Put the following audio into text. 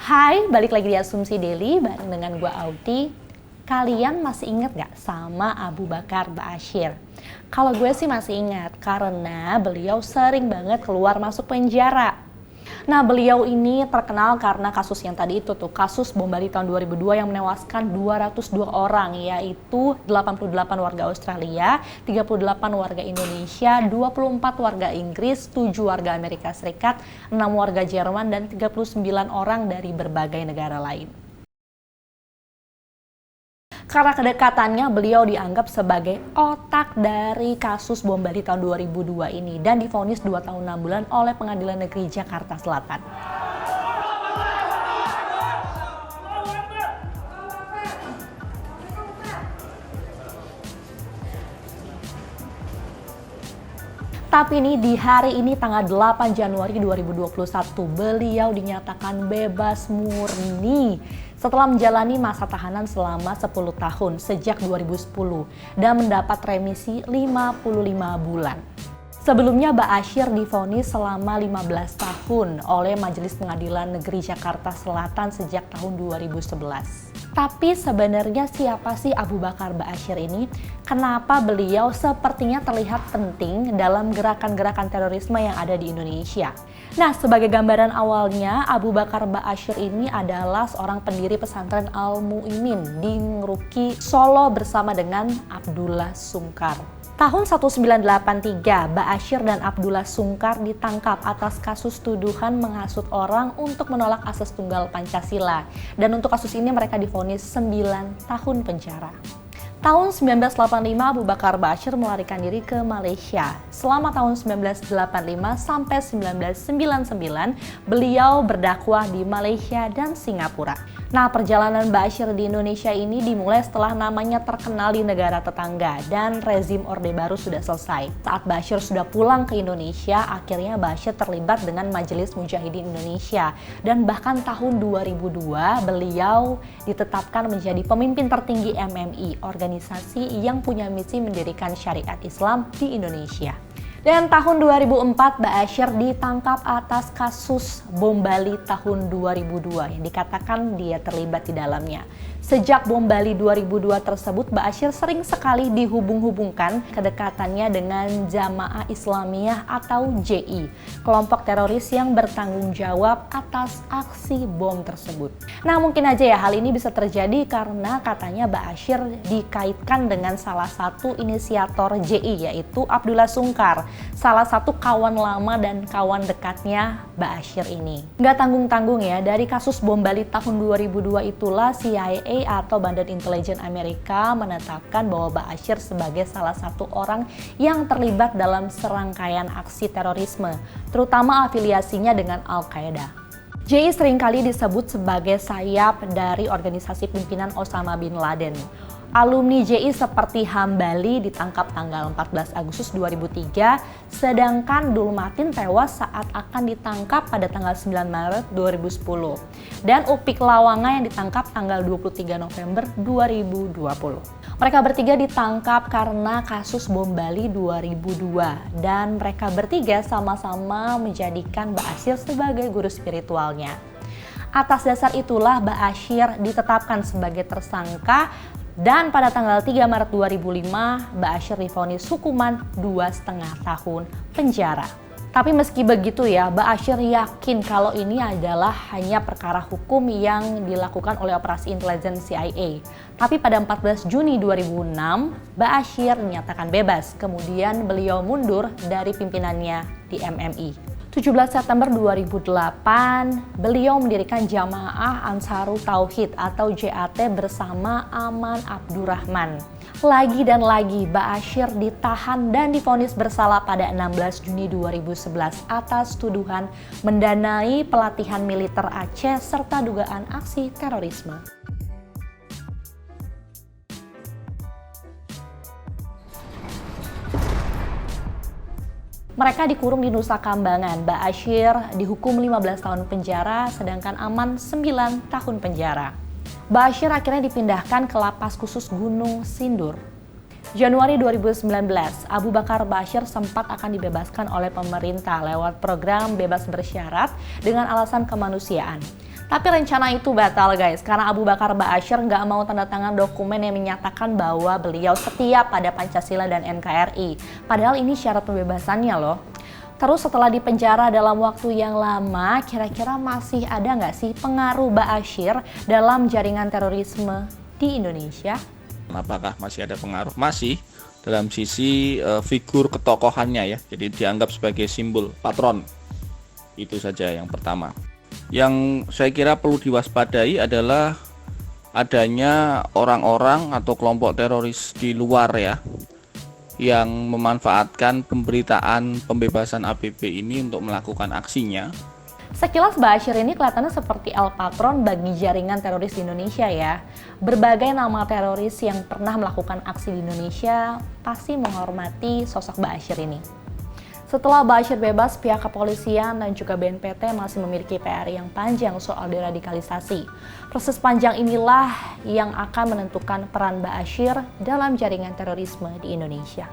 Hai, balik lagi di Asumsi Daily bareng dengan gue Auti. Kalian masih ingat gak sama Abu Bakar Ba'asyir? Kalau gue sih masih ingat karena beliau sering banget keluar masuk penjara. Nah, beliau ini terkenal karena kasus yang tadi itu tuh, kasus bom Bali tahun 2002 yang menewaskan 202 orang, yaitu 88 warga Australia, 38 warga Indonesia, 24 warga Inggris, 7 warga Amerika Serikat, 6 warga Jerman, dan 39 orang dari berbagai negara lain. Karena kedekatannya, beliau dianggap sebagai otak dari kasus bom Bali tahun 2002 ini dan divonis 2 tahun 6 bulan oleh Pengadilan Negeri Jakarta Selatan. Tapi nih di hari ini tanggal 8 Januari 2021 beliau dinyatakan bebas murni setelah menjalani masa tahanan selama 10 tahun sejak 2010 dan mendapat remisi 55 bulan. Sebelumnya Ba'asyir divonis selama 15 tahun oleh Majelis Pengadilan Negeri Jakarta Selatan sejak tahun 2011. Tapi sebenarnya siapa sih Abu Bakar Ba'asyir ini? Kenapa beliau sepertinya terlihat penting dalam gerakan-gerakan terorisme yang ada di Indonesia? Nah, sebagai gambaran awalnya, Abu Bakar Ba'asyir ini adalah seorang pendiri pesantren Al-Mu'imin di Ngeruki, Solo bersama dengan Abdullah Sungkar. Tahun 1983, Ba'asyir dan Abdullah Sungkar ditangkap atas kasus tuduhan menghasut orang untuk menolak asas tunggal Pancasila. Dan untuk kasus ini mereka divonis 9 tahun penjara. Tahun 1985, Abu Bakar Ba'asyir melarikan diri ke Malaysia. Selama tahun 1985 sampai 1999, beliau berdakwah di Malaysia dan Singapura. Nah, perjalanan Ba'asyir di Indonesia ini dimulai setelah namanya terkenal di negara tetangga dan rezim Orde Baru sudah selesai. Saat Ba'asyir sudah pulang ke Indonesia, akhirnya Ba'asyir terlibat dengan Majelis Mujahidin Indonesia. Dan bahkan tahun 2002, beliau ditetapkan menjadi pemimpin tertinggi MMI, organisasi yang punya misi mendirikan syariat Islam di Indonesia. Dan tahun 2004, Ba'asyir ditangkap atas kasus bom Bali tahun 2002 yang dikatakan dia terlibat di dalamnya. Sejak bom Bali 2002 tersebut, Ba'asyir sering sekali dihubung-hubungkan kedekatannya dengan Jamaah Islamiyah atau JI, kelompok teroris yang bertanggung jawab atas aksi bom tersebut. Nah, mungkin aja ya hal ini bisa terjadi karena katanya Ba'asyir dikaitkan dengan salah satu inisiator JI, yaitu Abdullah Sungkar, salah satu kawan lama dan kawan dekatnya Ba'asyir ini. Nggak tanggung-tanggung ya, dari kasus bom Bali tahun 2002 itulah CIA atau Badan Intelijen Amerika menetapkan bahwa Ba'asyir sebagai salah satu orang yang terlibat dalam serangkaian aksi terorisme, terutama afiliasinya dengan Al-Qaeda. JI seringkali disebut sebagai sayap dari organisasi pimpinan Osama bin Laden. Alumni JI seperti Hambali ditangkap tanggal 14 Agustus 2003, sedangkan Dul Matin tewas saat akan ditangkap pada tanggal 9 Maret 2010. Dan Upik Lawanga yang ditangkap tanggal 23 November 2020. Mereka bertiga ditangkap karena kasus bom Bali 2002 dan mereka bertiga sama-sama menjadikan Ba'asyir sebagai guru spiritualnya. Atas dasar itulah Ba'asyir ditetapkan sebagai tersangka. Dan pada tanggal 3 Maret 2005, Ba'asyir divonis hukuman 2,5 tahun penjara. Tapi meski begitu ya, Ba'asyir yakin kalau ini adalah hanya perkara hukum yang dilakukan oleh operasi intelijen CIA. Tapi pada 14 Juni 2006, Ba'asyir dinyatakan bebas. Kemudian beliau mundur dari pimpinannya di MMI. 17 September 2008, beliau mendirikan Jamaah Ansarut Tauhid atau JAT bersama Aman Abdurrahman. Lagi dan lagi, Ba'asyir ditahan dan divonis bersalah pada 16 Juni 2011 atas tuduhan mendanai pelatihan militer Aceh serta dugaan aksi terorisme. Mereka dikurung di Nusa Kambangan. Ba'asyir dihukum 15 tahun penjara, sedangkan Aman 9 tahun penjara. Ba'asyir akhirnya dipindahkan ke lapas khusus Gunung Sindur. Januari 2019, Abu Bakar Ba'asyir sempat akan dibebaskan oleh pemerintah lewat program bebas bersyarat dengan alasan kemanusiaan. Tapi rencana itu batal guys, karena Abu Bakar Ba'asyir nggak mau tanda tangan dokumen yang menyatakan bahwa beliau setia pada Pancasila dan NKRI. Padahal ini syarat pembebasannya loh. Terus setelah dipenjara dalam waktu yang lama, kira-kira masih ada nggak sih pengaruh Ba'asyir dalam jaringan terorisme di Indonesia? Apakah masih ada pengaruh? Masih, dalam sisi figur ketokohannya ya. Jadi dianggap sebagai simbol patron. Itu saja yang pertama. Yang saya kira perlu diwaspadai adalah adanya orang-orang atau kelompok teroris di luar ya, yang memanfaatkan pemberitaan pembebasan ABB ini untuk melakukan aksinya. Sekilas Ba'asyir ini kelihatannya seperti El Patron bagi jaringan teroris di Indonesia ya. Berbagai nama teroris yang pernah melakukan aksi di Indonesia pasti menghormati sosok Ba'asyir ini. Setelah Ba'asyir bebas, pihak kepolisian dan juga BNPT masih memiliki PR yang panjang soal deradikalisasi. Proses panjang inilah yang akan menentukan peran Ba'asyir dalam jaringan terorisme di Indonesia.